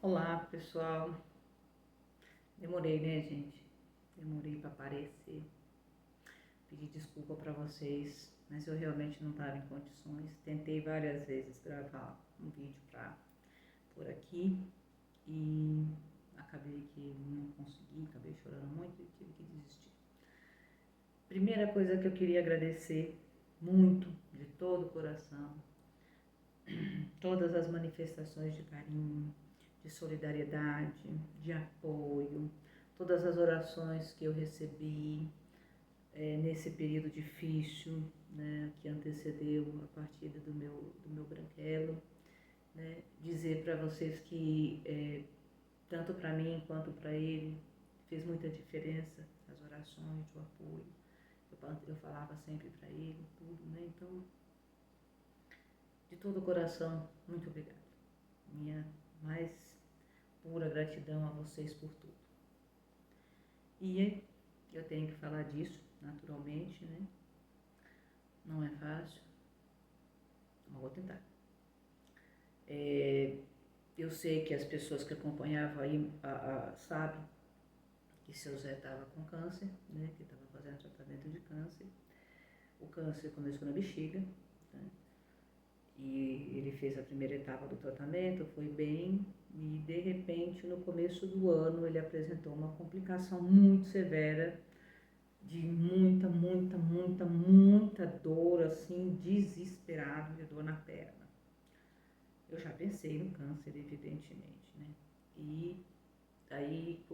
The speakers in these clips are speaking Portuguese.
Olá, pessoal. Demorei, né, gente? Demorei para aparecer. Pedi desculpa para vocês, mas eu realmente não estava em condições. Tentei várias vezes gravar um vídeo para por aqui e acabei que não consegui, acabei chorando muito e tive que desistir. Primeira coisa que eu queria agradecer muito, de todo o coração, todas as manifestações de carinho, de solidariedade, de apoio, todas as orações que eu recebi nesse período difícil, né, que antecedeu a partida do meu branquelo, né, dizer para vocês que tanto para mim quanto para ele fez muita diferença as orações, o apoio. Eu falava sempre para ele tudo, né? Então, de todo o coração, muito obrigada. Minha mais pura gratidão a vocês por tudo. E eu tenho que falar disso, naturalmente, né? Não é fácil, mas vou tentar. Eu sei que as pessoas que acompanhavam aí sabem que seu Zé estava com câncer, né? Que estava fazendo tratamento de câncer. O câncer começou na bexiga, né? E ele fez a primeira etapa do tratamento, foi bem, e de repente no começo do ano ele apresentou uma complicação muito severa, de muita dor, assim, desesperado, de dor na perna. Eu já pensei no câncer, evidentemente, né? E aí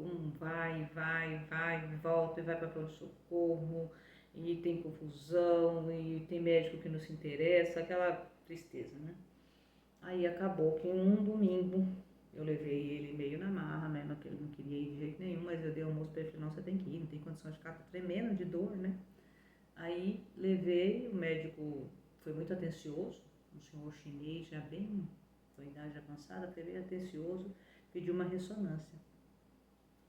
volta e vai para pronto-socorro, e tem confusão, e tem médico que não se interessa, aquela tristeza, né? Aí acabou que um domingo eu levei ele meio na marra, né? Não, ele não queria ir de jeito nenhum, mas eu dei almoço para ele e falei, não, você tem que ir, não tem condição de ficar tremendo de dor, né? Aí levei, o médico foi muito atencioso, um senhor chinês já bem com idade avançada, foi bem atencioso, pediu uma ressonância.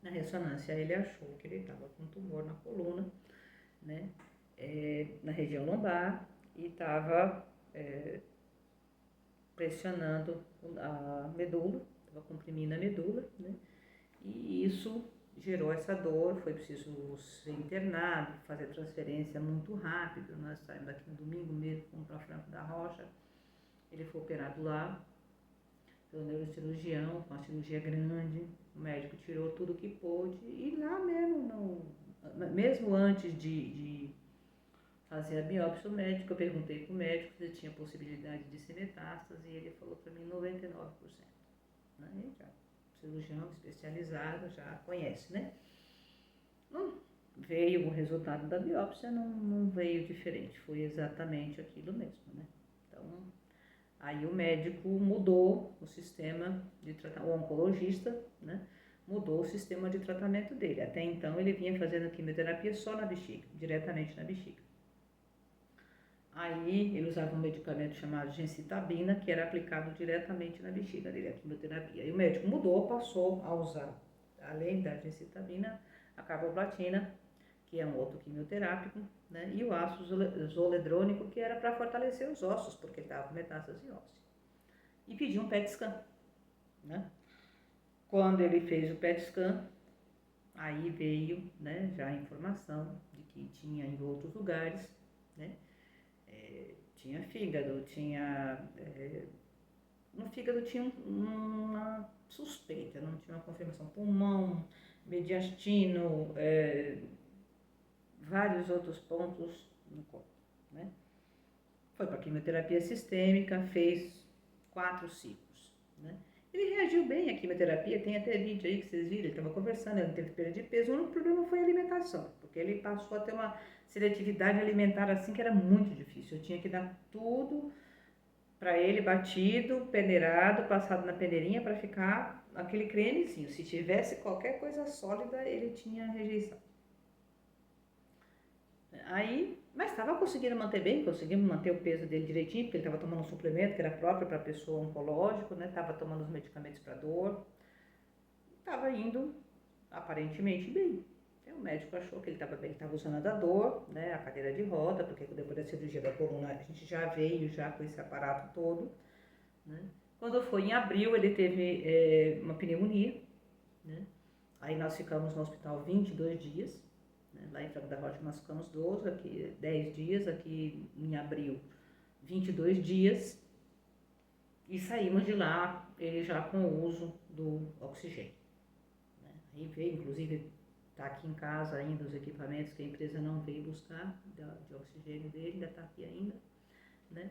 Na ressonância ele achou que ele estava com tumor na coluna, né, na região lombar, e estava pressionando a medula, estava comprimindo a medula, né, e isso gerou essa dor, foi preciso ser internado, fazer transferência muito rápido. Nós saímos daqui no domingo mesmo, fomos para Franco da Rocha, ele foi operado lá pelo neurocirurgião, com a cirurgia grande, o médico tirou tudo que pôde, e lá mesmo antes de fazer a biópsia, eu perguntei para o médico se tinha possibilidade de ser metástase, e ele falou para mim 99%. Né? Já, cirurgião especializado, já conhece, né? Não veio o resultado da biópsia, não veio diferente, foi exatamente aquilo mesmo, né? Então, aí o médico mudou o sistema de tratamento, o oncologista, né? Mudou o sistema de tratamento dele. Até então ele vinha fazendo quimioterapia só na bexiga, diretamente na bexiga. Aí ele usava um medicamento chamado gencitabina, que era aplicado diretamente na bexiga dele, a quimioterapia. E o médico mudou, passou a usar, além da gencitabina, a carboplatina, que é um outro quimioterápico, né? E o ácido zoledrônico, que era para fortalecer os ossos, porque ele estava com metástase óssea. E pediu um PET scan, né? Quando ele fez o PET scan, aí veio, né, já a informação de que tinha em outros lugares, né? Tinha fígado, no fígado tinha uma suspeita, não tinha uma confirmação, pulmão, mediastino, vários outros pontos no corpo, né? Foi para quimioterapia sistêmica, fez 4 ciclos, né? Ele reagiu bem à quimioterapia, tem até vídeo aí que vocês viram, ele estava conversando, ele não teve perda de peso, o único problema foi a alimentação, porque ele passou a ter uma seletividade alimentar assim que era muito difícil, eu tinha que dar tudo para ele batido, peneirado, passado na peneirinha para ficar aquele cremezinho. Se tivesse qualquer coisa sólida, ele tinha rejeição. Aí, mas estava conseguindo manter bem, conseguimos manter o peso dele direitinho, porque ele estava tomando um suplemento que era próprio para pessoa oncológico, né? Estava tomando os medicamentos para dor, estava indo aparentemente bem. Então, o médico achou que ele estava bem, estava usando a da dor, né? A cadeira de roda, porque depois da cirurgia da coluna a gente já veio já com esse aparato todo, né? Quando foi em abril, ele teve uma pneumonia, né? Aí nós ficamos no hospital 22 dias, né? Lá em Franco da Rocha nós ficamos 12, aqui 10 dias, aqui em abril 22 dias, e saímos de lá ele já com o uso do oxigênio, né? Aí veio, inclusive, está aqui em casa ainda os equipamentos que a empresa não veio buscar de oxigênio dele, ainda está aqui ainda, né?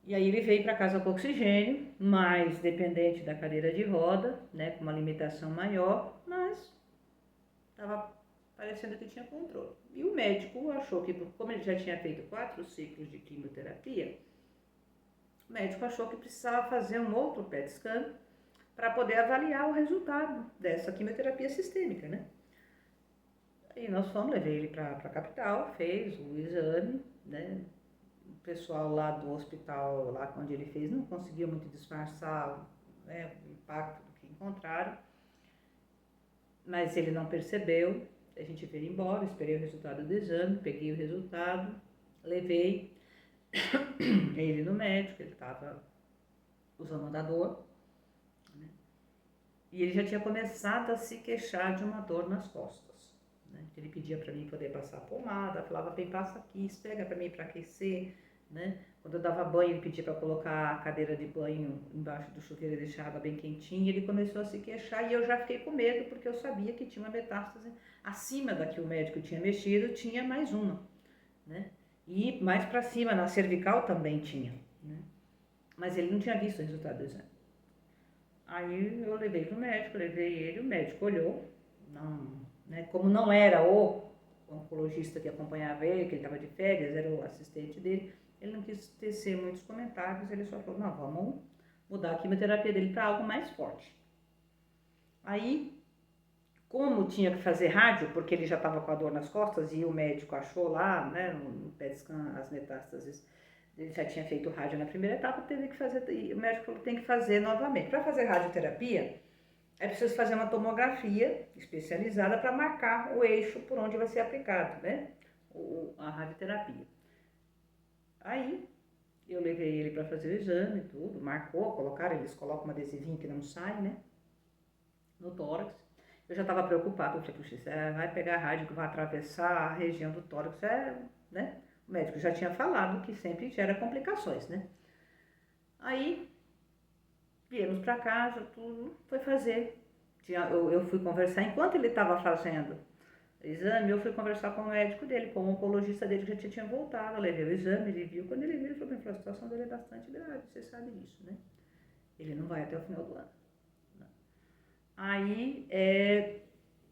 E aí ele veio para casa com oxigênio, mais dependente da cadeira de roda, né, com uma limitação maior, mas estava parecendo que tinha controle. E o médico achou que, como ele já tinha feito 4 ciclos de quimioterapia, o médico achou que precisava fazer um outro PET scan para poder avaliar o resultado dessa quimioterapia sistêmica, né? E nós fomos, levei ele para a capital, fez o exame, né? O pessoal lá do hospital, lá onde ele fez, não conseguiu muito disfarçar, né, o impacto do que encontraram, mas ele não percebeu. A gente veio embora, esperei o resultado do exame, peguei o resultado, levei ele no médico, ele estava usando andador, né, e ele já tinha começado a se queixar de uma dor nas costas, né. Ele pedia para mim poder passar a pomada, falava, bem, passa aqui, pega para mim para aquecer, né? Quando eu dava banho, ele pedia para colocar a cadeira de banho embaixo do chuveiro e deixar a água bem quentinha. Ele começou a se queixar e eu já fiquei com medo, porque eu sabia que tinha uma metástase acima da que o médico tinha mexido, tinha mais uma, né? E mais para cima, na cervical também tinha, né? Mas ele não tinha visto o resultado do exame. Aí eu levei pro médico, levei ele, o médico olhou, não, né? Como não era o oncologista que acompanhava ele, que ele estava de férias, era o assistente dele, ele não quis tecer muitos comentários, ele só falou, não, vamos mudar a quimioterapia dele para algo mais forte. Aí, como tinha que fazer rádio, porque ele já estava com a dor nas costas e o médico achou lá, né, no PET scan, as metástases, ele já tinha feito rádio na primeira etapa, teve que fazer, e o médico falou, tem que fazer novamente. Para fazer radioterapia, é preciso fazer uma tomografia especializada para marcar o eixo por onde vai ser aplicado, né, a radioterapia. Aí, eu levei ele para fazer o exame, tudo, marcou, colocaram, eles colocam um adesivinho que não sai, né, no tórax. Eu já estava preocupada, eu falei, puxa, você vai pegar a rádio que vai atravessar a região do tórax, né? O médico já tinha falado que sempre gera complicações, né? Aí, viemos para casa, tudo, foi fazer. Eu fui conversar, enquanto ele estava fazendo o exame, eu fui conversar com o médico dele, com o oncologista dele que já tinha voltado, eu levei o exame, ele viu, quando ele viu, ele falou, a situação dele é bastante grave, você sabe disso, né? Ele não vai até o final do ano. Aí,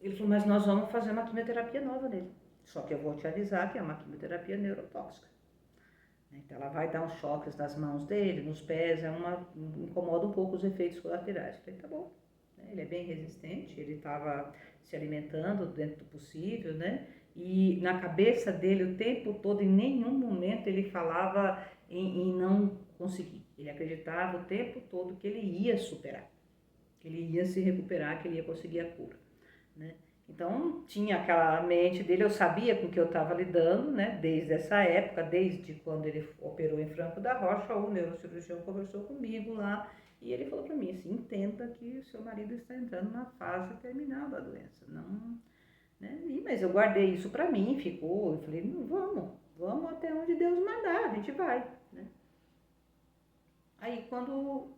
ele falou, mas nós vamos fazer uma quimioterapia nova nele. Só que eu vou te avisar que é uma quimioterapia neurotóxica. Então ela vai dar uns choques nas mãos dele, nos pés, incomoda um pouco os efeitos colaterais. Eu falei, tá bom. Ele é bem resistente, ele estava se alimentando dentro do possível, né? E na cabeça dele o tempo todo, em nenhum momento ele falava em não conseguir. Ele acreditava o tempo todo que ele ia superar, que ele ia se recuperar, que ele ia conseguir a cura, né? Então, tinha aquela mente dele, eu sabia com que eu estava lidando, né? Desde essa época, desde quando ele operou em Franco da Rocha, o neurocirurgião conversou comigo lá e ele falou para mim assim, entenda que o seu marido está entrando na fase terminal da doença, não, né? Mas eu guardei isso para mim, ficou, eu falei, não, vamos até onde Deus mandar, a gente vai, né? Aí, quando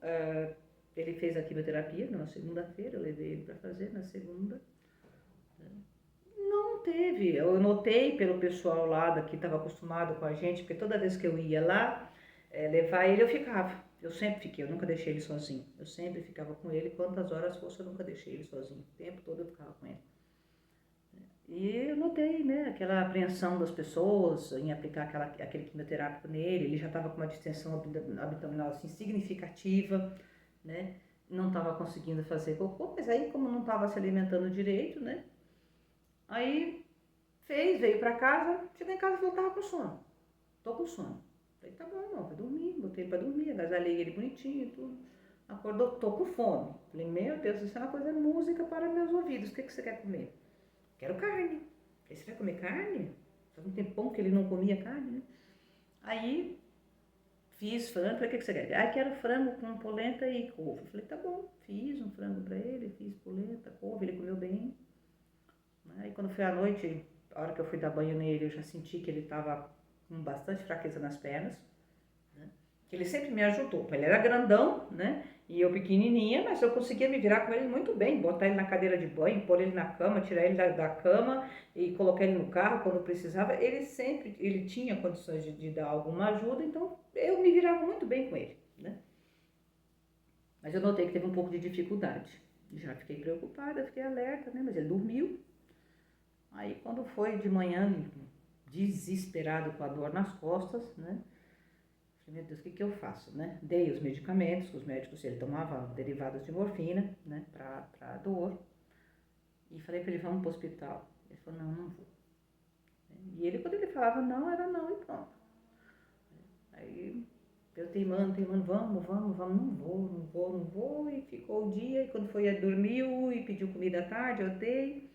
ele fez a quimioterapia, na segunda-feira, eu levei ele para fazer na segunda, não teve. Eu notei pelo pessoal lá que estava acostumado com a gente, porque toda vez que eu ia lá levar ele, eu ficava. Eu sempre fiquei, eu nunca deixei ele sozinho. Eu sempre ficava com ele, quantas horas fosse, eu nunca deixei ele sozinho. O tempo todo eu ficava com ele. E eu notei, né, aquela apreensão das pessoas em aplicar aquele quimioterápico nele. Ele já estava com uma distensão abdominal assim, significativa, né? Não estava conseguindo fazer cocô, mas aí como não estava se alimentando direito, né? Aí veio pra casa, chegou em casa e falou, tava com sono. Tô com sono. Falei, tá bom, não, vai dormir. Botei ele pra dormir, agasalhei ele bonitinho e tudo. Acordou, tô com fome. Falei, meu Deus, isso é uma coisa de música para meus ouvidos. O que você quer comer? Quero carne. Falei, você vai comer carne? Faz um tempão que ele não comia carne, né? Aí fiz frango. Falei, o que que você quer? Ah, quero frango com polenta e couve. Falei, tá bom. Fiz um frango pra ele, fiz polenta, couve, ele comeu bem. Aí quando foi à noite, a hora que eu fui dar banho nele, eu já senti que ele tava com bastante fraqueza nas pernas, né? Que ele sempre me ajudou. Ele era grandão, né? E eu pequenininha, mas eu conseguia me virar com ele muito bem, botar ele na cadeira de banho, pôr ele na cama, tirar ele da cama e colocar ele no carro quando precisava. Ele tinha condições de dar alguma ajuda, então eu me virava muito bem com ele, né? Mas eu notei que teve um pouco de dificuldade. Já fiquei preocupada, fiquei alerta, né? Mas ele dormiu. Aí quando foi de manhã, desesperado com a dor nas costas, né? Falei, meu Deus, o que eu faço, né? Dei os medicamentos, os médicos, ele tomava derivados de morfina, né? Pra dor. E falei pra ele, vamos pro hospital. Ele falou, não, não vou. E ele, quando ele falava não, era não e pronto. Aí eu teimando, vamos, não vou. E ficou o dia, e quando foi, dormiu e pediu comida à tarde, eu dei.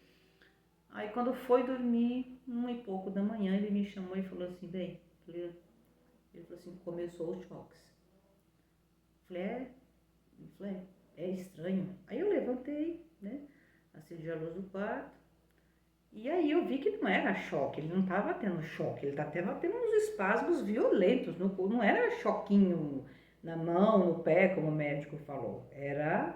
Aí quando foi dormir, 1 e pouco da manhã, ele me chamou e falou assim, bem, ele falou assim, começou os choques. Falei, ele falou, é estranho. Aí eu levantei, né, acendi a luz do quarto, e aí eu vi que não era choque, ele não estava tendo choque, ele estava tendo uns espasmos violentos, não era choquinho na mão, no pé, como o médico falou, era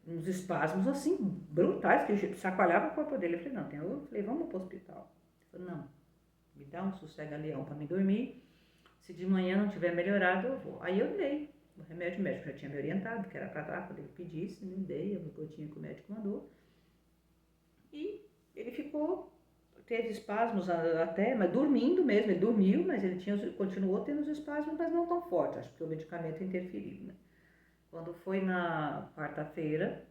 uns espasmos assim, brutais, que chacoalhava o corpo dele. Eu falei, não, eu falei, vamos pro hospital. Ele falou, não, me dá um sossega-leão para me dormir, se de manhã não tiver melhorado, eu vou. Aí eu dei o remédio, o médico já tinha me orientado, que era para dar, quando ele pedisse, né, dei a gotinha que o médico mandou. E ele teve espasmos até, mas dormindo mesmo, ele dormiu, mas ele continuou tendo os espasmos, mas não tão fortes, acho que o medicamento interferiu, né? Quando foi na quarta-feira,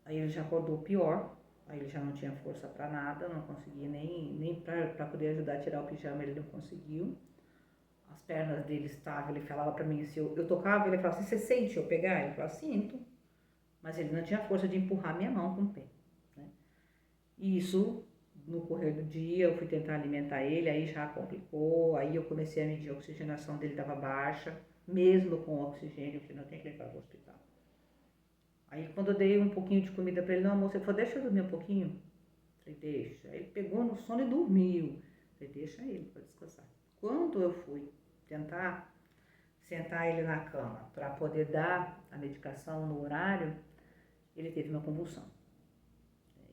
aí ele já acordou pior, aí ele já não tinha força para nada, não conseguia nem para poder ajudar a tirar o pijama, ele não conseguiu. As pernas dele estavam, ele falava para mim, se eu tocava, ele falava assim, você sente eu pegar? Ele falava, sinto. Mas ele não tinha força de empurrar minha mão com o pé, né? E isso, no correr do dia, eu fui tentar alimentar ele, aí já complicou, aí eu comecei a medir a oxigenação dele, estava baixa, mesmo com oxigênio, eu falei, não, tem que levar para o hospital. Aí quando eu dei um pouquinho de comida para ele no almoço, ele falou, deixa eu dormir um pouquinho. Falei, deixa. Aí ele pegou no sono e dormiu. Falei, deixa ele para descansar. Quando eu fui tentar sentar ele na cama para poder dar a medicação no horário, ele teve uma convulsão.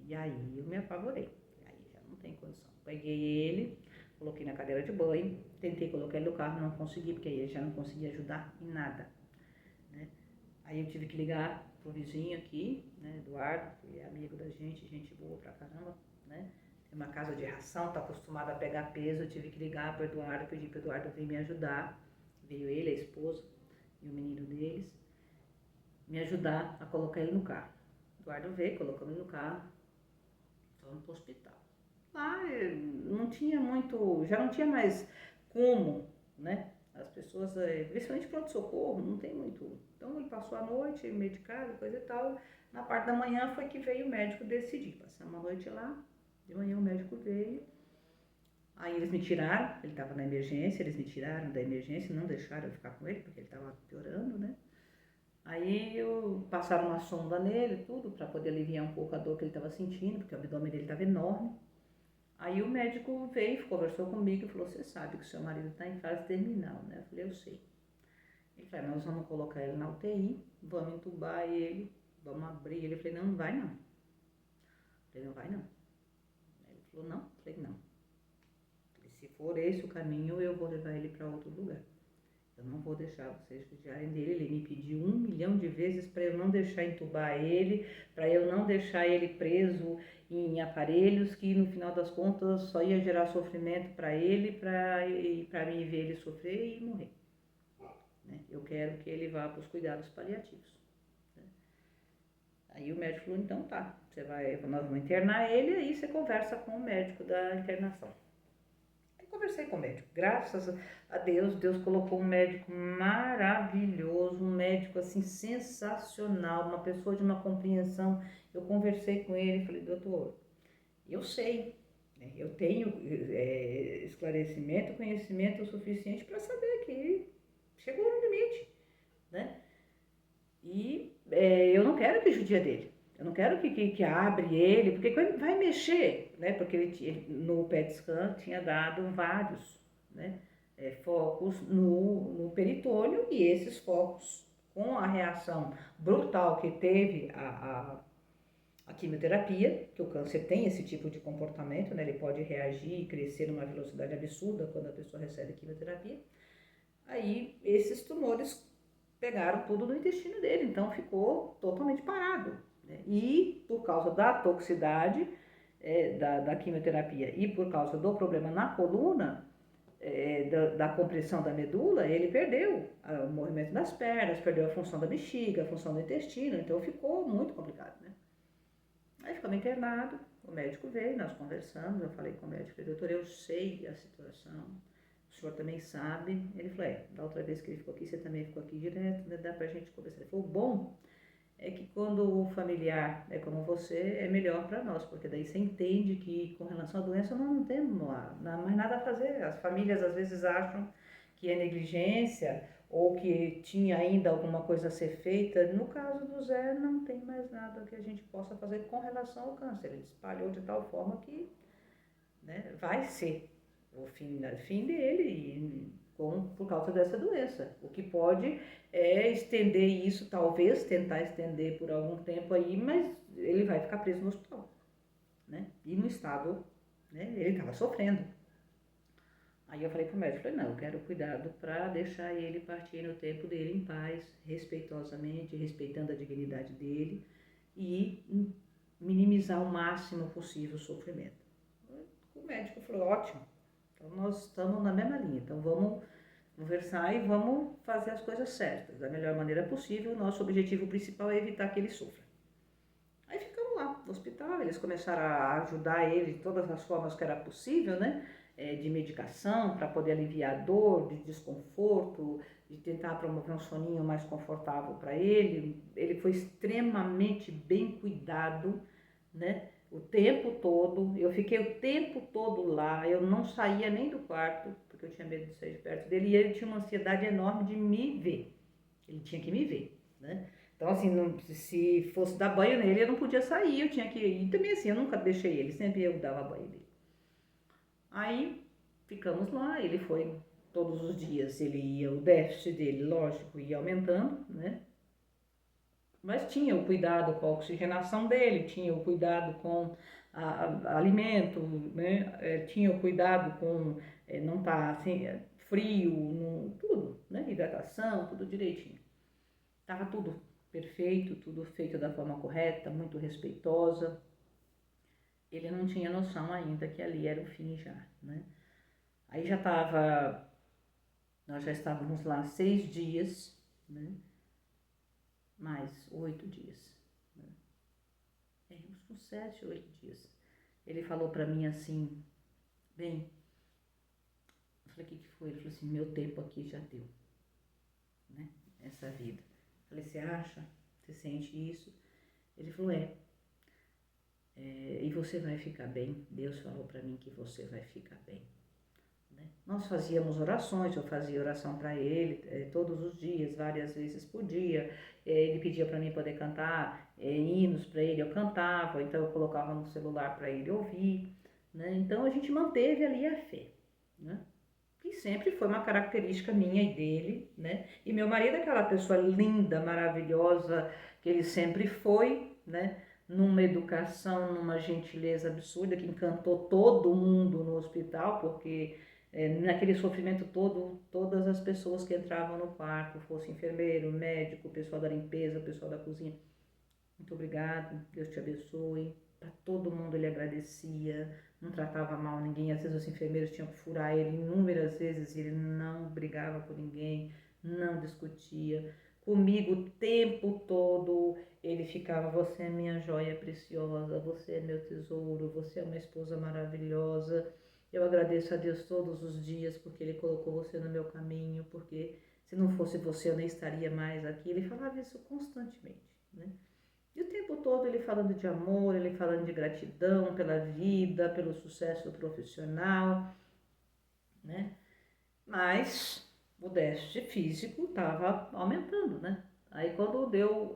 E aí eu me apavorei. Aí já não tem condição. Peguei ele, coloquei na cadeira de banho, tentei colocar ele no carro, não consegui, porque aí ele já não conseguia ajudar em nada, né? Aí eu tive que ligar pro vizinho aqui, né, Eduardo, que é amigo da gente boa pra caramba, né? Tem uma casa de ração, tá acostumado a pegar peso, eu tive que ligar pro Eduardo, pedi pro Eduardo vir me ajudar. Veio ele, a esposa e o menino deles, me ajudar a colocar ele no carro. Eduardo veio, colocou ele no carro, fomos pro hospital. Lá não tinha muito, já não tinha mais como, né? As pessoas, principalmente pronto-socorro, não tem muito. Então ele passou a noite medicado, coisa e tal. Na parte da manhã foi que veio o médico decidir. Passamos uma noite lá, de manhã o médico veio. Aí eles me tiraram, ele estava na emergência, eles me tiraram da emergência, não deixaram eu ficar com ele, porque ele estava piorando, né? Aí passaram uma sonda nele, tudo, para poder aliviar um pouco a dor que ele estava sentindo, porque o abdômen dele estava enorme. Aí o médico veio, conversou comigo e falou, você sabe que o seu marido está em fase terminal, né? Eu falei, eu sei. Ele falou, nós vamos colocar ele na UTI, vamos entubar ele, vamos abrir ele. Eu falei, não vai não. Eu falei, não vai não. Ele falou, não? Eu falei, não. Se for esse o caminho, eu vou levar ele para outro lugar. Eu não vou deixar vocês judiarem dele. Ele me pediu 1 milhão de vezes para eu não deixar entubar ele, para eu não deixar ele preso em aparelhos que no final das contas só ia gerar sofrimento para ele, para mim ver ele sofrer e morrer, né? Eu quero que ele vá para os cuidados paliativos, né? Aí o médico falou, então tá, nós vamos internar ele, aí você conversa com o médico da internação. Conversei com o médico, graças a Deus, Deus colocou um médico maravilhoso, um médico assim sensacional, uma pessoa de uma compreensão. Eu conversei com ele e falei, doutor, eu sei, né, eu tenho esclarecimento, conhecimento suficiente para saber que chegou no limite, né? E eu não quero que judia dele. Eu não quero que abre ele, porque vai mexer, né? Porque no PET scan tinha dado vários, né? Focos no peritônio, e esses focos, com a reação brutal que teve a quimioterapia, que o câncer tem esse tipo de comportamento, né? Ele pode reagir e crescer numa velocidade absurda quando a pessoa recebe quimioterapia. Aí esses tumores pegaram tudo no intestino dele, então ficou totalmente parado, né? E por causa da toxicidade da quimioterapia e por causa do problema na coluna, da compressão da medula, ele perdeu o movimento das pernas, perdeu a função da bexiga, a função do intestino, então ficou muito complicado, né? Aí ficamos internado, o médico veio, nós conversamos, eu falei com o médico, falei, doutor, eu sei a situação, o senhor também sabe. Ele falou, da outra vez que ele ficou aqui, você também ficou aqui direto, né? Dá pra gente conversar. Ele falou, o bom é que quando o familiar é como você, é melhor para nós, porque daí você entende que com relação à doença nós não temos mais nada a fazer. As famílias às vezes acham que é negligência ou que tinha ainda alguma coisa a ser feita. No caso do Zé, não tem mais nada que a gente possa fazer com relação ao câncer. Ele espalhou de tal forma que, né, vai ser o fim dele por causa dessa doença. O que pode é estender isso, talvez tentar estender por algum tempo aí, mas ele vai ficar preso no hospital, né? E no estado, né, ele estava sofrendo. Aí eu falei pro médico, falei, não, eu quero cuidado para deixar ele partir no tempo dele em paz, respeitosamente, respeitando a dignidade dele e minimizar o máximo possível o sofrimento. O médico falou, ótimo, então nós estamos na mesma linha, então vamos conversar e vamos fazer as coisas certas, da melhor maneira possível. Nosso objetivo principal é evitar que ele sofra. Aí ficamos lá no hospital, eles começaram a ajudar ele de todas as formas que era possível, né? De medicação para poder aliviar a dor, de desconforto, de tentar promover um soninho mais confortável para ele. Ele foi extremamente bem cuidado, né? O tempo todo, eu fiquei o tempo todo lá, eu não saía nem do quarto, porque eu tinha medo de sair de perto dele, e ele tinha uma ansiedade enorme de me ver, ele tinha que me ver, né? Então assim, se fosse dar banho nele, eu não podia sair, eu tinha que ir, e também assim, eu nunca deixei ele, sempre eu dava banho nele. Aí, ficamos lá, ele foi todos os dias, ele ia, o déficit dele, lógico, ia aumentando, né? Mas tinha o cuidado com a oxigenação dele, tinha o cuidado com alimento, né? Tinha o cuidado com não estar assim, frio, tudo, né? Hidratação, tudo direitinho. Tava tudo perfeito, tudo feito da forma correta, muito respeitosa. Ele não tinha noção ainda que ali era o fim já, né? Aí nós já estávamos lá 6 dias, né? Mais 8 dias. Uns 7, 8 dias. Ele falou pra mim assim, bem, eu falei, o que foi? Ele falou assim, meu tempo aqui já deu, né? Essa vida. Eu falei, você acha? Você sente isso? Ele falou, e você vai ficar bem. Deus falou pra mim que você vai ficar bem. Né? Nós fazíamos orações, eu fazia oração para ele todos os dias, várias vezes por dia. Ele pedia para mim poder cantar hinos para ele, eu cantava, então eu colocava no celular para ele ouvir. Né? Então a gente manteve ali a fé. Né? Que sempre foi uma característica minha e dele. Né? E meu marido é aquela pessoa linda, maravilhosa, que ele sempre foi, né? Numa educação, numa gentileza absurda, que encantou todo mundo no hospital, porque naquele sofrimento todo, todas as pessoas que entravam no quarto, fosse enfermeiro, médico, pessoal da limpeza, pessoal da cozinha, muito obrigado, Deus te abençoe. Para todo mundo ele agradecia, não tratava mal ninguém. Às vezes os enfermeiros tinham que furar ele inúmeras vezes e ele não brigava com ninguém, não discutia. Comigo o tempo todo ele ficava, você é minha joia preciosa, você é meu tesouro, você é uma esposa maravilhosa. Eu agradeço a Deus todos os dias porque Ele colocou você no meu caminho, porque se não fosse você eu nem estaria mais aqui. Ele falava isso constantemente, né? E o tempo todo ele falando de amor, ele falando de gratidão pela vida, pelo sucesso profissional, né? Mas o déficit físico estava aumentando, né? Aí quando deu,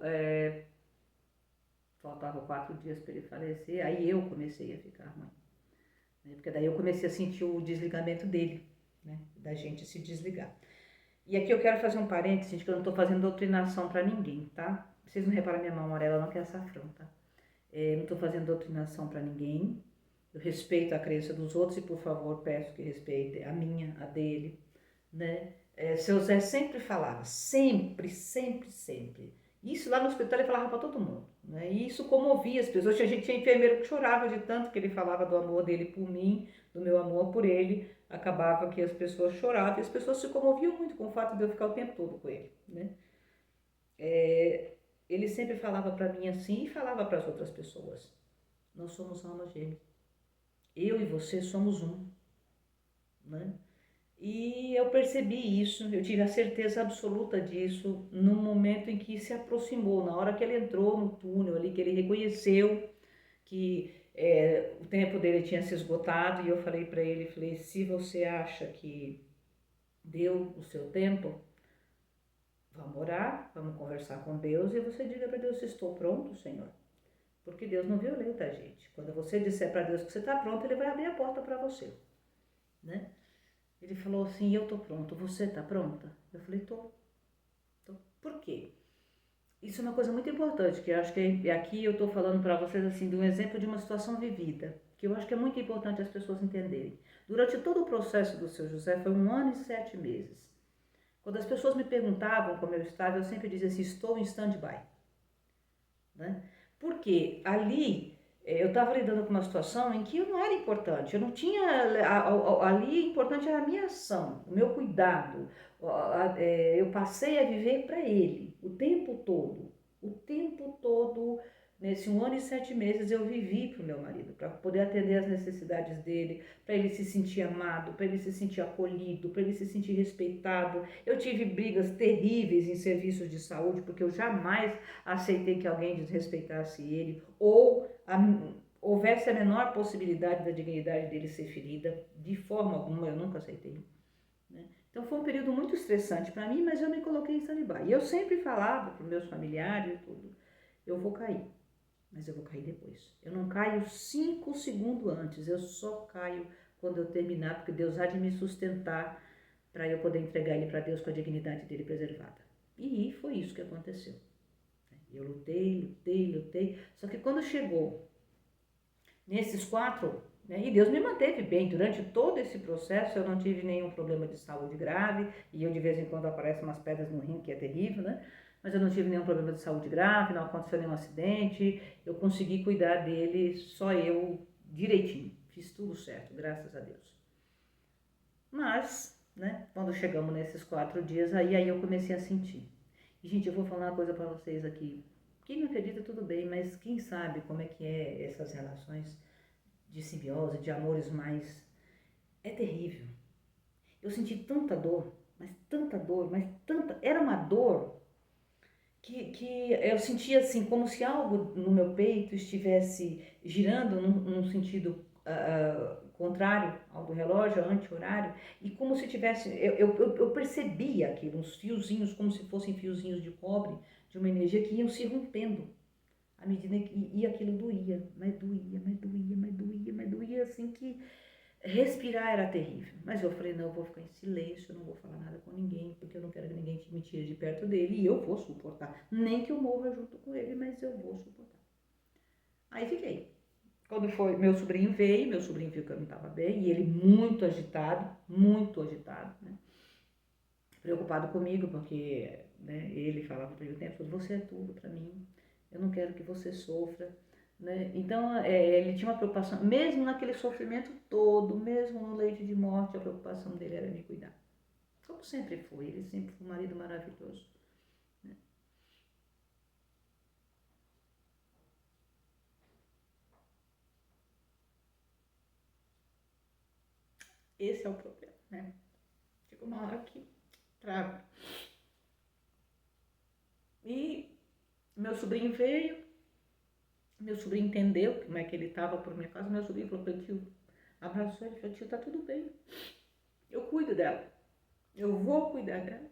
faltavam 4 dias para ele falecer, aí eu comecei a ficar ruim, né? Porque daí eu comecei a sentir o desligamento dele, né? Da gente se desligar. E aqui eu quero fazer um parênteses, gente, que eu não estou fazendo doutrinação para ninguém, tá? Vocês não reparam minha mão amarela, não, que é açafrão, tá? Não estou fazendo doutrinação para ninguém. Eu respeito a crença dos outros e, por favor, peço que respeite a minha, a dele, né? Seu Zé sempre falava, sempre, sempre, sempre. Isso lá no hospital ele falava para todo mundo, né? E isso comovia as pessoas. A gente tinha enfermeiro que chorava de tanto que ele falava do amor dele por mim, do meu amor por ele. Acabava que as pessoas choravam e as pessoas se comoviam muito com o fato de eu ficar o tempo todo com ele, né? Ele sempre falava para mim assim e falava para as outras pessoas: nós somos almas gêmeas. Eu e você somos um, né? E eu percebi isso, eu tive a certeza absoluta disso no momento em que se aproximou, na hora que ele entrou no túnel ali, que ele reconheceu que o tempo dele tinha se esgotado, e eu falei para ele, falei, se você acha que deu o seu tempo, vamos orar, vamos conversar com Deus, e você diga para Deus, estou pronto, Senhor. Porque Deus não violenta a gente. Quando você disser para Deus que você está pronto, Ele vai abrir a porta para você, né? Ele falou assim, eu tô pronto, você tá pronta? Eu falei, tô. Por quê? Isso é uma coisa muito importante, que eu acho que aqui eu tô falando para vocês assim, de um exemplo de uma situação vivida, que eu acho que é muito importante as pessoas entenderem. Durante todo o processo do seu José, foi 1 ano e 7 meses. Quando as pessoas me perguntavam como eu estava, eu sempre dizia assim, estou em stand-by, né? Porque ali eu estava lidando com uma situação em que eu não era importante, eu não tinha, ali importante era a minha ação, o meu cuidado, eu passei a viver para ele o tempo todo, nesse 1 ano e 7 meses eu vivi para o meu marido, para poder atender as necessidades dele, para ele se sentir amado, para ele se sentir acolhido, para ele se sentir respeitado. Eu tive brigas terríveis em serviços de saúde, porque eu jamais aceitei que alguém desrespeitasse ele ou houvesse a menor possibilidade da dignidade dele ser ferida, de forma alguma, eu nunca aceitei, né? Então foi um período muito estressante para mim, mas eu me coloquei em stand-by. E eu sempre falava para os meus familiares e tudo, eu vou cair, mas eu vou cair depois. Eu não caio 5 segundos antes, eu só caio quando eu terminar, porque Deus há de me sustentar para eu poder entregar ele para Deus com a dignidade dele preservada. E foi isso que aconteceu. Eu lutei, só que quando chegou nesses 4, né, e Deus me manteve bem, durante todo esse processo eu não tive nenhum problema de saúde grave, e eu de vez em quando aparecem umas pedras no rim, que é terrível, né? Mas eu não tive nenhum problema de saúde grave, não aconteceu nenhum acidente, eu consegui cuidar dele, só eu, direitinho, fiz tudo certo, graças a Deus. Mas, né, quando chegamos nesses 4 dias, aí eu comecei a sentir. E, gente, eu vou falar uma coisa para vocês aqui. Quem não acredita, tudo bem, mas quem sabe como é que é essas relações de simbiose, de amores mais... É terrível. Eu senti tanta dor, mas tanta... Era uma dor que eu sentia assim, como se algo no meu peito estivesse girando num sentido contrário ao do relógio, anti-horário, e como se tivesse, eu percebia aquilo, uns fiozinhos, como se fossem fiozinhos de cobre, de uma energia que iam se rompendo, à medida que, e aquilo doía, mas doía, assim que respirar era terrível. Mas eu falei, não, eu vou ficar em silêncio, eu não vou falar nada com ninguém, porque eu não quero que ninguém me tire de perto dele, e eu vou suportar. Nem que eu morra junto com ele, mas eu vou suportar. Aí fiquei. Quando foi, meu sobrinho viu que eu não estava bem, e ele muito agitado, né? Preocupado comigo, porque, né, ele falava para ele o tempo todo, você é tudo para mim, eu não quero que você sofra, né? Então, ele tinha uma preocupação, mesmo naquele sofrimento todo, mesmo no leito de morte, a preocupação dele era me cuidar. Como sempre foi, ele sempre foi um marido maravilhoso, né? Esse é o problema, né? Chega uma hora que trava. E meu sobrinho entendeu como é que ele estava por minha casa, meu sobrinho falou para o tio, abraçou ele e falou, tio, tá tudo bem, eu cuido dela. eu vou cuidar dela.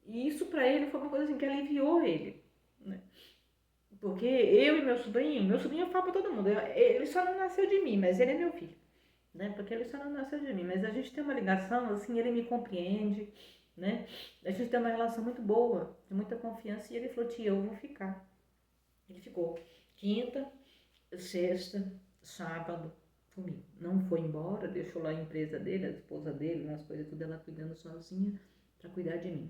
E isso pra ele foi uma coisa assim que aliviou ele, né? Porque eu e meu sobrinho fala pra todo mundo, ele só não nasceu de mim, mas ele é meu filho, né? Porque ele só não nasceu de mim, mas a gente tem uma ligação, assim, ele me compreende, né? A gente tem uma relação muito boa, de muita confiança, e ele falou, tia, eu vou ficar. Ele ficou quinta, sexta, sábado comigo. Não foi embora, deixou lá a empresa dele, a esposa dele, as coisas tudo ela cuidando sozinha para cuidar de mim.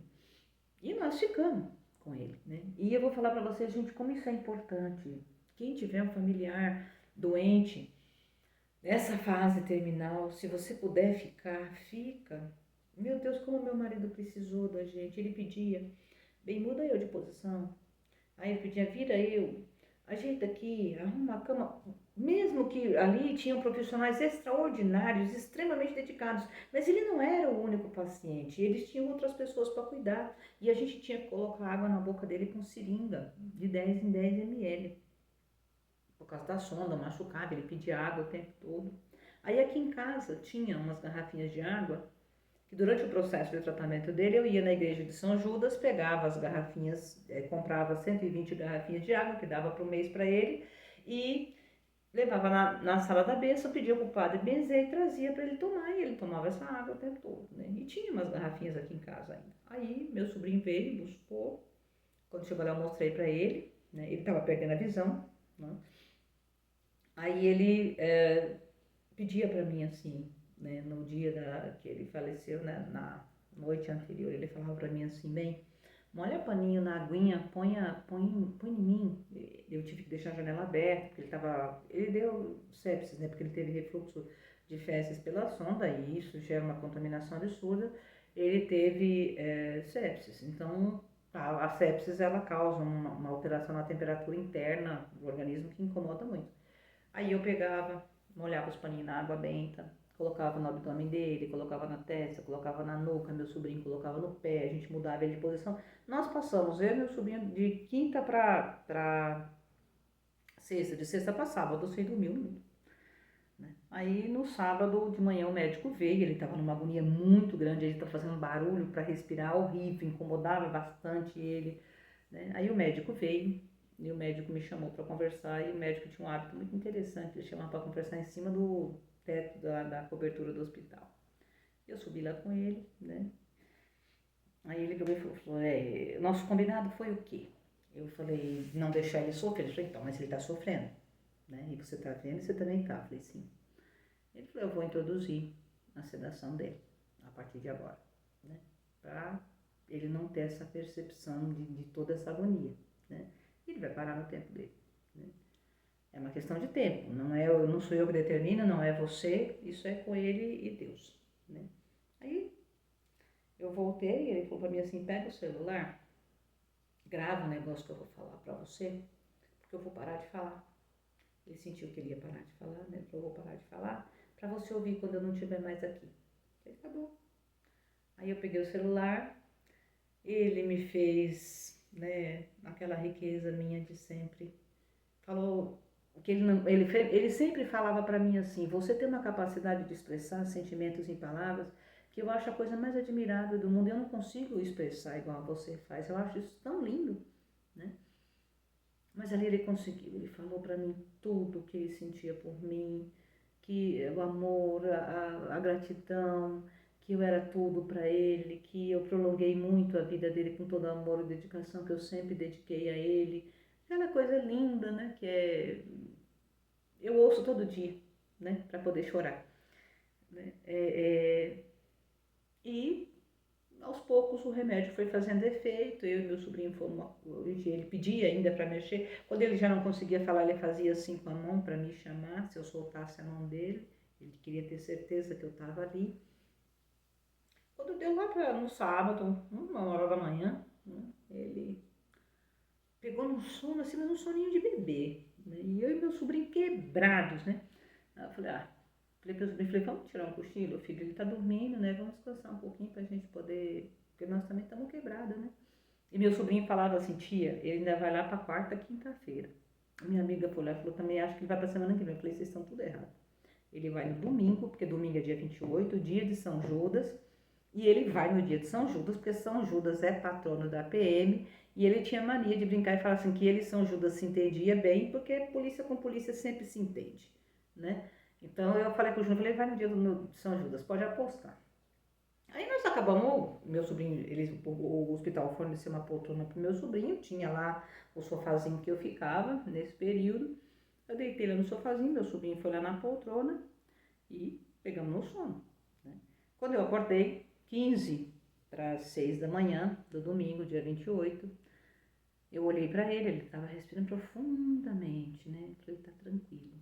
E nós ficamos com ele, né? E eu vou falar para vocês, gente, como isso é importante. Quem tiver um familiar doente, nessa fase terminal, se você puder ficar, fica. Meu Deus, como meu marido precisou da gente. Ele pedia, bem, muda eu de posição. Aí ele pedia, vira eu, ajeita aqui, arruma a cama. Mesmo que ali tinham profissionais extraordinários, extremamente dedicados, mas ele não era o único paciente, eles tinham outras pessoas para cuidar. E a gente tinha que colocar água na boca dele com seringa, de 10 em 10 ml. Por causa da sonda, machucava, ele pedia água o tempo todo. Aí aqui em casa tinha umas garrafinhas de água que durante o processo de tratamento dele, eu ia na igreja de São Judas, pegava as garrafinhas, comprava 120 garrafinhas de água, que dava para o mês para ele, e levava na sala da bênção, pedia para o padre benzer e trazia para ele tomar, e ele tomava essa água o tempo todo, né? E tinha umas garrafinhas aqui em casa ainda. Aí meu sobrinho veio, buscou, quando chegou lá eu mostrei para ele, né? Ele estava perdendo a visão, né? Aí ele pedia para mim assim, né, no dia que ele faleceu, né, na noite anterior, ele falava para mim assim, bem, molha paninho na aguinha, põe em mim. Eu tive que deixar a janela aberta, porque ele deu sepsis, né, porque ele teve refluxo de fezes pela sonda, e isso gera uma contaminação absurda. Ele teve sepsis, então a sepsis ela causa uma alteração na temperatura interna do organismo que incomoda muito. Aí eu pegava, molhava os paninhos na água benta, colocava no abdômen dele, colocava na testa, colocava na nuca, meu sobrinho colocava no pé, a gente mudava ele de posição. Nós passamos, eu e meu sobrinho, de quinta pra sexta, de sexta pra sábado, sem dormir um minuto. Né? Aí no sábado de manhã o médico veio, ele estava numa agonia muito grande, ele estava fazendo barulho para respirar, horrível, incomodava bastante ele. Né? Aí o médico veio, e o médico me chamou para conversar, e o médico tinha um hábito muito interessante, ele chamava para conversar em cima do teto da cobertura do hospital. Eu subi lá com ele, né? Aí ele pegou e falou, nosso combinado foi o quê? Eu falei, não deixar ele sofrer. Ele falou, então, mas ele tá sofrendo, né? E você tá vendo e você também tá. Eu falei, sim. Ele falou, eu vou introduzir a sedação dele, a partir de agora, né? Pra ele não ter essa percepção de toda essa agonia, né? E ele vai parar no tempo dele, né? É uma questão de tempo, não sou eu que determino, não é você, isso é com ele e Deus, né? Aí eu voltei, ele falou pra mim assim, pega o celular, grava o negócio que eu vou falar pra você, porque eu vou parar de falar. Ele sentiu que ele ia parar de falar, né? Ele falou, eu vou parar de falar pra você ouvir quando eu não estiver mais aqui. Ele acabou. Aí eu peguei o celular, ele me fez, né, aquela riqueza minha de sempre. Falou que ele sempre falava para mim assim, você tem uma capacidade de expressar sentimentos em palavras que eu acho a coisa mais admirável do mundo. Eu não consigo expressar igual você faz. Eu acho isso tão lindo, né? Mas ali ele conseguiu. Ele falou para mim tudo que ele sentia por mim, que o amor, a gratidão, que eu era tudo para ele, que eu prolonguei muito a vida dele com todo o amor e dedicação que eu sempre dediquei a ele. Aquela coisa linda, né? Eu ouço todo dia, né? Para poder chorar. Né? E aos poucos o remédio foi fazendo efeito. Eu e meu sobrinho fomos, ele pedia ainda para mexer. Quando ele já não conseguia falar, ele fazia assim com a mão para me chamar, se eu soltasse a mão dele. Ele queria ter certeza que eu estava ali. Quando deu lá no sábado, 1 hora da manhã, né, ele pegou num sono assim, mas um soninho de bebê. Né? E eu e meu sobrinho quebrados, né? Aí eu falei pro sobrinho, vamos tirar um cochilo, filho, ele tá dormindo, né? Vamos descansar um pouquinho pra gente poder, porque nós também estamos quebrados, né? E meu sobrinho falava assim, tia, ele ainda vai lá pra quarta, quinta-feira. Minha amiga foi lá e falou, também acho que ele vai pra semana que vem. Eu falei, vocês estão tudo errado. Ele vai no domingo, porque domingo é dia 28, dia de São Judas, E ele vai no dia de São Judas, porque São Judas é patrono da PM, e ele tinha mania de brincar e falar assim que ele e São Judas se entendia bem, porque polícia com polícia sempre se entende, né? Então eu falei pro Júnior, falei, vai no dia de São Judas, pode apostar. Aí nós acabamos, meu sobrinho, o hospital forneceu uma poltrona pro meu sobrinho, tinha lá o sofazinho que eu ficava nesse período. Eu deitei lá no sofazinho, meu sobrinho foi lá na poltrona e pegamos no sono, né? Quando eu acordei, 15 para 6 da manhã do domingo, dia 28, eu olhei para ele estava respirando profundamente, né? Eu falei, tá tranquilo.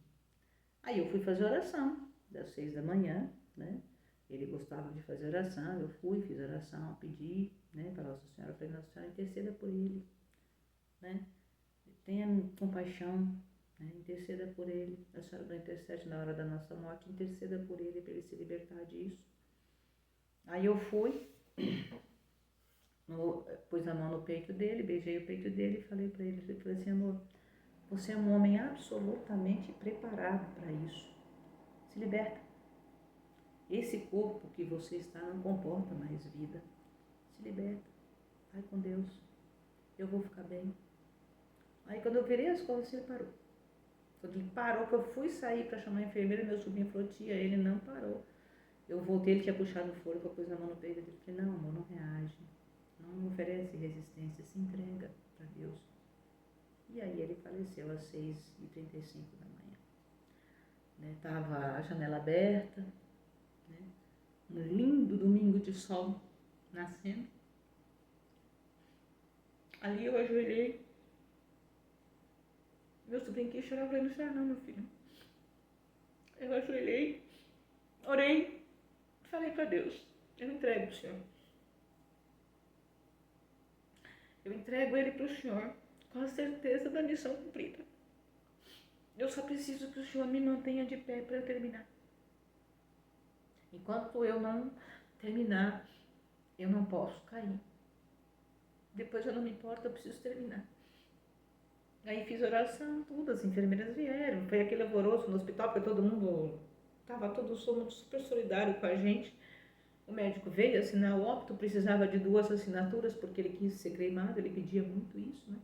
Aí eu fui fazer oração, das 6 da manhã, né? Ele gostava de fazer oração, eu fui, fiz oração, pedi, né, para Nossa Senhora, falei, Nossa Senhora, interceda por ele, né? Tenha compaixão, né? Interceda por ele. A Senhora não intercede na hora da nossa morte, interceda por ele, para ele se libertar disso. Aí eu fui, pus a mão no peito dele, beijei o peito dele e falei para ele, falei assim, amor, você é um homem absolutamente preparado para isso. Se liberta. Esse corpo que você está não comporta mais vida. Se liberta. Vai com Deus. Eu vou ficar bem. Aí quando eu virei as costas, ele parou. Quando ele parou, que eu fui sair para chamar a enfermeira, meu sobrinho falou, tia, ele não parou. Eu voltei, ele tinha puxado o fôlego, eu pus a mão no peito dele. Falei, não, amor, não reage. Não oferece resistência, se entrega para Deus. E aí ele faleceu às 6h35 da manhã. Né? Tava a janela aberta, né? Um lindo domingo de sol nascendo. Ali eu ajoelhei. Meu sobrinho quis chorar, eu falei, não chora não, meu filho. Eu ajoelhei, orei, falei para Deus, eu entrego o Senhor. Eu entrego ele para o Senhor com a certeza da missão cumprida. Eu só preciso que o Senhor me mantenha de pé para eu terminar. Enquanto eu não terminar, eu não posso cair. Depois eu não me importo, eu preciso terminar. Aí fiz oração, tudo, as enfermeiras vieram, foi aquele alvoroço no hospital, porque todo mundo estava todo mundo super solidário com a gente. O médico veio assinar o óbito, precisava de 2 assinaturas, porque ele quis ser cremado, ele pedia muito isso, né?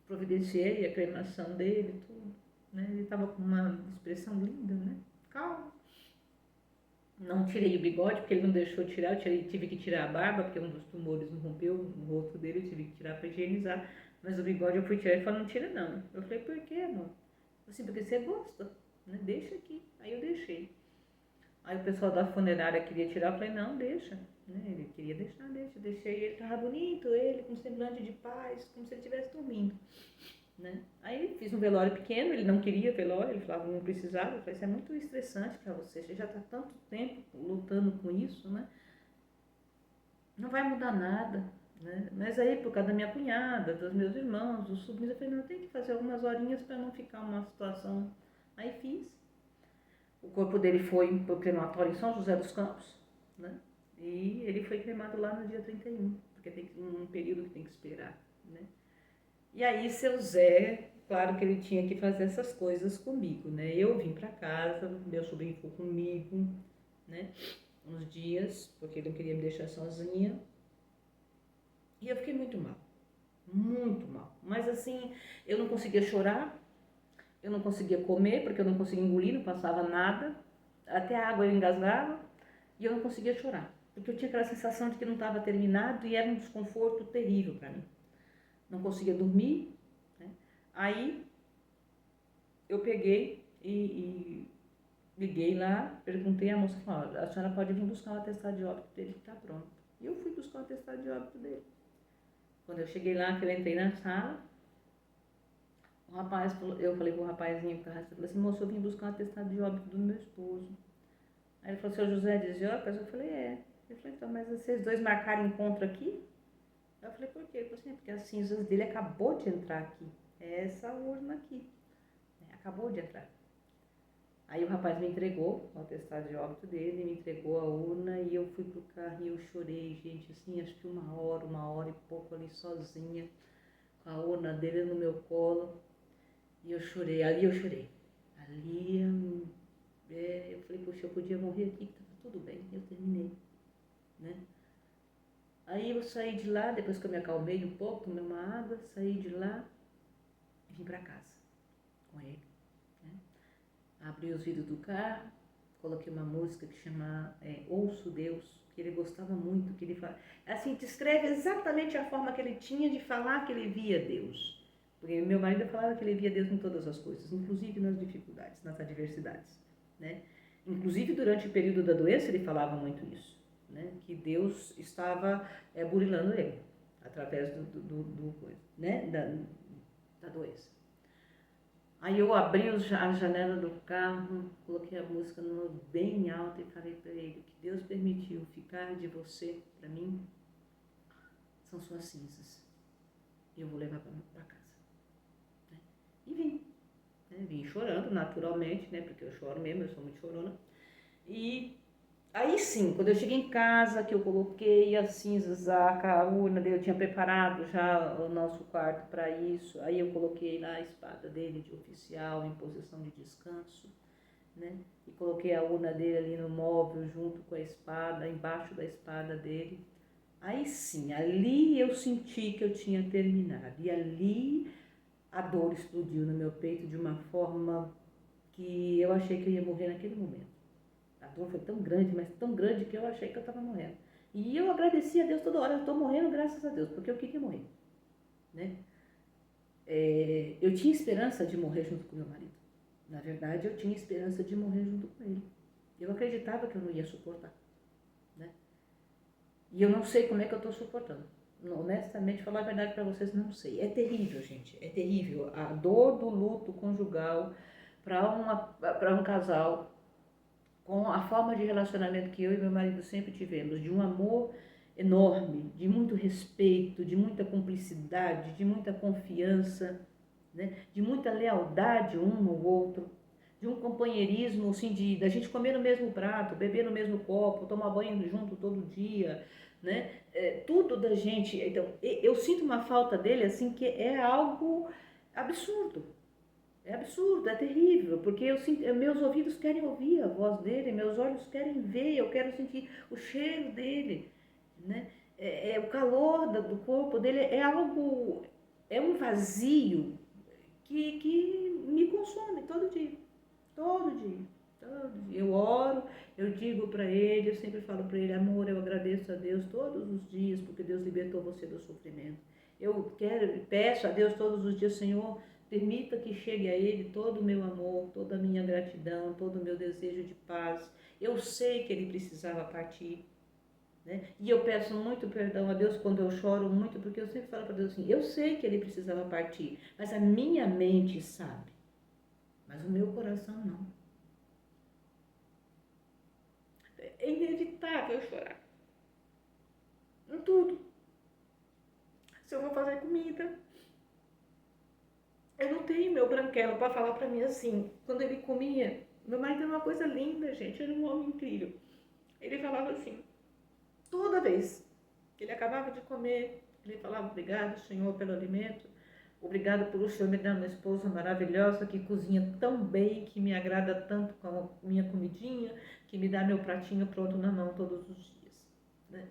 Providenciei a cremação dele, tudo, né? Ele estava com uma expressão linda, né? Calma. Não tirei o bigode, porque ele não deixou tirar, tive que tirar a barba, porque um dos tumores rompeu no rosto dele, eu tive que tirar para higienizar. Mas o bigode eu fui tirar, ele falou, não tira não. Eu falei, por quê, amor? Assim, porque você gosta, né? Deixa aqui. Aí eu deixei. Aí o pessoal da funerária queria tirar, eu falei, não, deixa. Né? Ele queria deixar, deixa. Deixei, ele tava bonito, ele com semblante de paz, como se ele estivesse dormindo. Né? Aí fiz um velório pequeno, ele não queria velório, ele falava não precisava. Eu falei, isso é muito estressante para você já está tanto tempo lutando com isso, né? Não vai mudar nada. Né? Mas aí, por causa da minha cunhada, dos meus irmãos, dos sobrinhos, eu falei, não, tem que fazer algumas horinhas para não ficar uma situação. Aí fiz. O corpo dele foi para o crematório em São José dos Campos, né? E ele foi cremado lá no dia 31, porque tem um período que tem que esperar, né? E aí seu Zé, claro que ele tinha que fazer essas coisas comigo, né? Eu vim para casa, meu sobrinho ficou comigo, né? Uns dias, porque ele não queria me deixar sozinha. E eu fiquei muito mal, muito mal. Mas assim, eu não conseguia chorar, eu não conseguia comer, porque eu não conseguia engolir, não passava nada. Até a água eu engasgava e eu não conseguia chorar. Porque eu tinha aquela sensação de que não estava terminado e era um desconforto terrível para mim. Não conseguia dormir, né? Aí eu peguei e liguei lá, perguntei, a moça falou, a senhora pode vir buscar o atestado de óbito dele que está pronto. E eu fui buscar o atestado de óbito dele. Quando eu cheguei lá, que eu entrei na sala, o rapaz, eu falei com o rapazinho que estava falei assim, moço, eu vim buscar o atestado de óbito do meu esposo. Aí ele falou, seu José Desiocas? Eu falei, é. Ele falou, então, mas vocês dois marcaram encontro aqui? Eu falei, por quê? Ele falou assim, é porque as cinzas dele acabou de entrar aqui. É essa urna aqui. Acabou de entrar. Aí o rapaz me entregou o atestado de óbito dele, me entregou a urna e eu fui pro carro e eu chorei, gente, assim, acho que uma hora e pouco ali sozinha, com a urna dele no meu colo. E eu chorei, ali eu chorei. Ali eu falei, poxa, eu podia morrer aqui, que tava tudo bem, eu terminei. né? Aí eu saí de lá, depois que eu me acalmei um pouco, tomei uma água, saí de lá e vim para casa com ele, né? Abri os vidros do carro, coloquei uma música que chama Ouço Deus, que ele gostava muito, que ele fala, assim, descreve exatamente a forma que ele tinha de falar que ele via Deus. Porque meu marido falava que ele via Deus em todas as coisas, inclusive nas dificuldades, nas adversidades, né? Inclusive durante o período da doença ele falava muito isso, né? Que Deus estava burilando ele, através né? da doença. Aí eu abri a janela do carro, coloquei a música bem alta e falei para ele que Deus permitiu ficar de você, para mim, são suas cinzas. Eu vou levar para casa. Né? E vim. Né? Vim chorando, naturalmente, né? Porque eu choro mesmo, eu sou muito chorona. E aí sim, quando eu cheguei em casa, que eu coloquei as cinzas, a urna dele, eu tinha preparado já o nosso quarto para isso, aí eu coloquei lá a espada dele de oficial em posição de descanso, né? E coloquei a urna dele ali no móvel junto com a espada, embaixo da espada dele. Aí sim, ali eu senti que eu tinha terminado, e ali a dor explodiu no meu peito de uma forma que eu achei que eu ia morrer naquele momento. A dor foi tão grande, mas tão grande que eu achei que eu estava morrendo. E eu agradeci a Deus toda hora, eu estou morrendo graças a Deus, porque eu queria morrer, né? Eu tinha esperança de morrer junto com meu marido. Na verdade, eu tinha esperança de morrer junto com ele. Eu acreditava que eu não ia suportar, né? E eu não sei como é que eu estou suportando. Honestamente, falar a verdade para vocês, não sei. É terrível, gente, é terrível. A dor do luto conjugal para um casal, com a forma de relacionamento que eu e meu marido sempre tivemos, de um amor enorme, de muito respeito, de muita cumplicidade, de muita confiança, né? De muita lealdade um no outro, de um companheirismo, assim, da gente comer no mesmo prato, beber no mesmo copo, tomar banho junto todo dia, né? Tudo da gente. Então, eu sinto uma falta dele, assim, que é algo absurdo. É absurdo, é terrível, porque eu sinto, meus ouvidos querem ouvir a voz dele, meus olhos querem ver, eu quero sentir o cheiro dele, né? O calor do corpo dele é algo, é um vazio que me consome todo dia, todo dia, todo dia. Eu oro, eu digo para ele, eu sempre falo para ele, amor, eu agradeço a Deus todos os dias, porque Deus libertou você do sofrimento. Eu peço a Deus todos os dias, Senhor, permita que chegue a Ele todo o meu amor, toda a minha gratidão, todo o meu desejo de paz. Eu sei que Ele precisava partir, né? E eu peço muito perdão a Deus quando eu choro muito, porque eu sempre falo para Deus assim, eu sei que Ele precisava partir, mas a minha mente sabe, mas o meu coração não. É inevitável chorar. Em tudo. Se eu vou fazer comida, eu não tenho meu branquelo para falar para mim assim. Quando ele comia, meu marido era uma coisa linda, gente, era um homem incrível. Ele falava assim, toda vez que ele acabava de comer, ele falava, obrigado, Senhor, pelo alimento. Obrigado por o Senhor me dar uma esposa maravilhosa que cozinha tão bem, que me agrada tanto com a minha comidinha, que me dá meu pratinho pronto na mão todos os dias, né?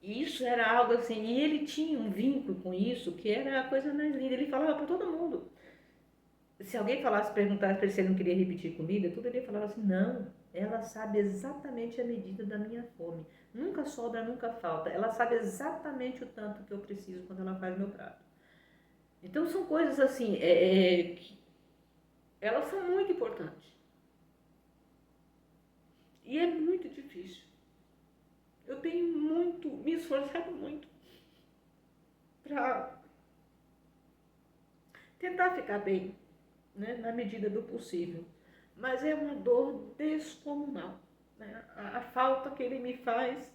E isso era algo assim, e ele tinha um vínculo com isso que era a coisa mais linda. Ele falava para todo mundo. Se alguém perguntasse para ele se ele não queria repetir comida, tudo ele falava assim, não, ela sabe exatamente a medida da minha fome. Nunca sobra, nunca falta. Ela sabe exatamente o tanto que eu preciso quando ela faz meu prato. Então são coisas assim, que elas são muito importantes. E é muito difícil. Eu tenho me esforçado muito para tentar ficar bem, né, na medida do possível. Mas é uma dor descomunal, né? A falta que ele me faz.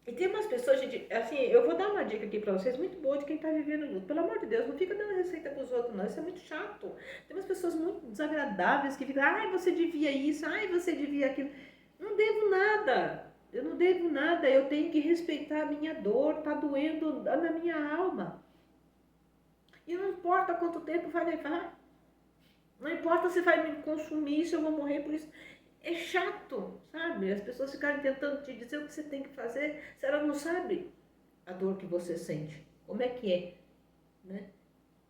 E tem umas pessoas, gente, assim, eu vou dar uma dica aqui pra vocês, muito boa de quem tá vivendo luto. Pelo amor de Deus, não fica dando receita pros outros, não. Isso é muito chato. Tem umas pessoas muito desagradáveis que ficam, ai, você devia isso, ai, você devia aquilo. Não devo nada. Eu não devo nada. Eu tenho que respeitar a minha dor, tá doendo na minha alma. E não importa quanto tempo vai levar. Não importa se vai me consumir, se eu vou morrer por isso. É chato, sabe? As pessoas ficarem tentando te dizer o que você tem que fazer, se ela não sabe a dor que você sente. Como é que é, né?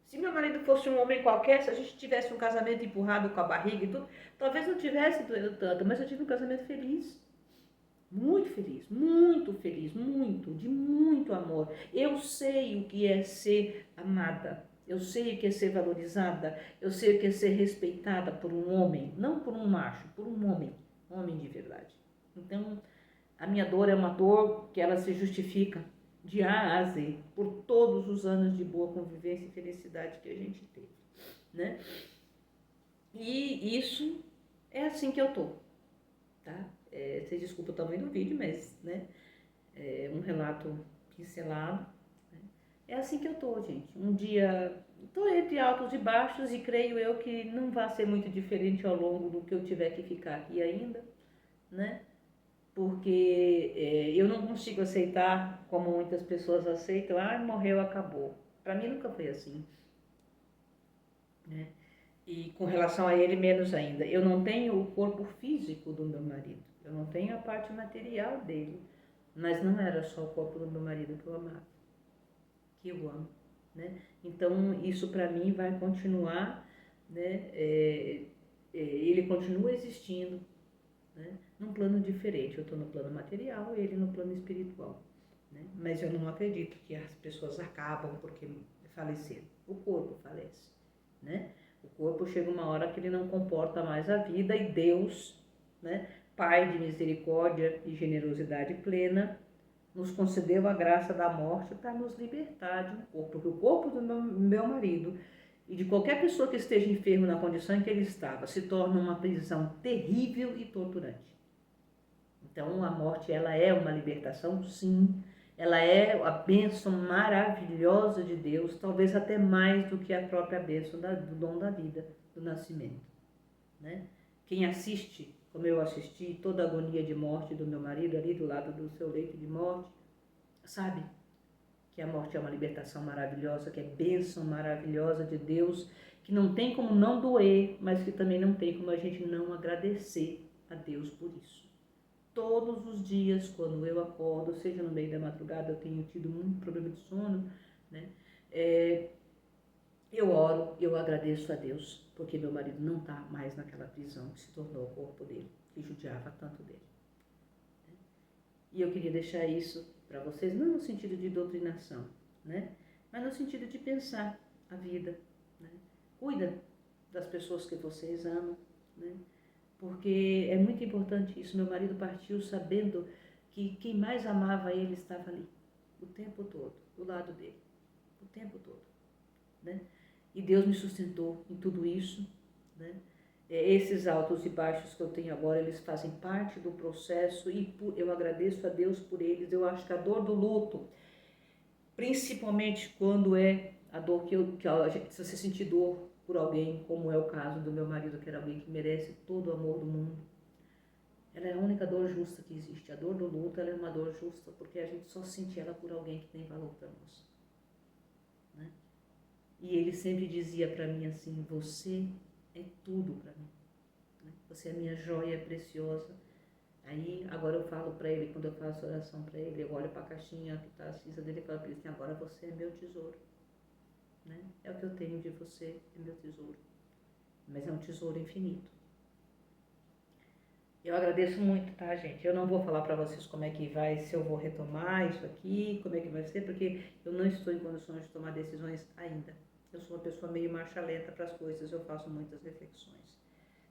Se meu marido fosse um homem qualquer, se a gente tivesse um casamento empurrado com a barriga e tudo, talvez não tivesse doendo tanto, mas eu tive um casamento feliz. Muito feliz, muito feliz, muito, de muito amor. Eu sei o que é ser amada, eu sei o que é ser valorizada, eu sei o que é ser respeitada por um homem, não por um macho, por um homem de verdade. Então, a minha dor é uma dor que ela se justifica de A a Z, por todos os anos de boa convivência e felicidade que a gente teve, né? E isso é assim que eu tô, tá? Vocês desculpa o tamanho do vídeo, mas, né, é um relato pincelado. Né? É assim que eu tô, gente. Um dia, tô entre altos e baixos e creio eu que não vai ser muito diferente ao longo do que eu tiver que ficar aqui ainda, né? Porque eu não consigo aceitar como muitas pessoas aceitam, morreu, acabou. Para mim nunca foi assim, né? E com relação a ele, menos ainda. Eu não tenho o corpo físico do meu marido, eu não tenho a parte material dele, mas não era só o corpo do meu marido que eu amava, que eu amo, né? Então isso para mim vai continuar, né? Ele continua existindo, né? Num plano diferente. Eu estou no plano material, ele no plano espiritual, né? Mas eu não acredito que as pessoas acabam porque faleceram. O corpo falece, né? O corpo chega uma hora que ele não comporta mais a vida e Deus, né, Pai de misericórdia e generosidade plena, nos concedeu a graça da morte para nos libertar de um corpo, porque o corpo do meu marido e de qualquer pessoa que esteja enfermo na condição em que ele estava se torna uma prisão terrível e torturante. Então a morte ela é uma libertação, sim, ela é a bênção maravilhosa de Deus, talvez até mais do que a própria bênção do dom da vida, do nascimento, né? Quem assiste, como eu assisti, toda a agonia de morte do meu marido ali do lado do seu leito de morte, sabe que a morte é uma libertação maravilhosa, que é bênção maravilhosa de Deus, que não tem como não doer, mas que também não tem como a gente não agradecer a Deus por isso. Todos os dias, quando eu acordo, seja no meio da madrugada, eu tenho tido muito problema de sono, né? Eu oro, eu agradeço a Deus, porque meu marido não está mais naquela prisão que se tornou o corpo dele, que judiava tanto dele. E eu queria deixar isso para vocês, não no sentido de doutrinação, né? Mas no sentido de pensar a vida, né? Cuida das pessoas que vocês amam, né? Porque é muito importante isso. Meu marido partiu sabendo que quem mais amava ele estava ali, o tempo todo, do lado dele, o tempo todo, né? E Deus me sustentou em tudo isso, né? Esses altos e baixos que eu tenho agora, eles fazem parte do processo e eu agradeço a Deus por eles. Eu acho que a dor do luto, principalmente quando é a dor se você sentir dor por alguém, como é o caso do meu marido, que era alguém que merece todo o amor do mundo, ela é a única dor justa que existe. A dor do luto, ela é uma dor justa porque a gente só sente ela por alguém que tem valor para nós, né? E ele sempre dizia para mim assim: você é tudo para mim, né? Você é a minha joia preciosa. Aí agora eu falo para ele, quando eu faço oração para ele, eu olho para a caixinha que está acesa dele e falo para ele assim: agora você é meu tesouro, né? É o que eu tenho de você, é meu tesouro, mas é um tesouro infinito. Eu agradeço muito, tá, gente? Eu não vou falar para vocês como é que vai, se eu vou retomar isso aqui, como é que vai ser, porque eu não estou em condições de tomar decisões ainda. Eu sou uma pessoa meio marcha lenta para as coisas, eu faço muitas reflexões.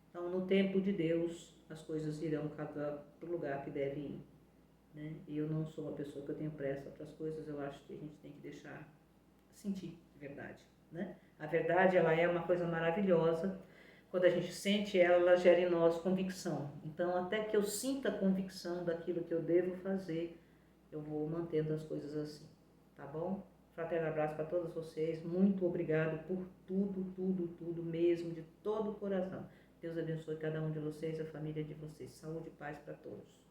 Então, no tempo de Deus, as coisas irão para o lugar que devem ir, né? E eu não sou uma pessoa que eu tenho pressa para as coisas, eu acho que a gente tem que deixar sentir de verdade, né? A verdade, ela é uma coisa maravilhosa. Quando a gente sente ela, ela gera em nós convicção. Então, até que eu sinta a convicção daquilo que eu devo fazer, eu vou mantendo as coisas assim, tá bom? Fraterno abraço para todos vocês. Muito obrigado por tudo, tudo, tudo mesmo, de todo o coração. Deus abençoe cada um de vocês, a família de vocês. Saúde e paz para todos.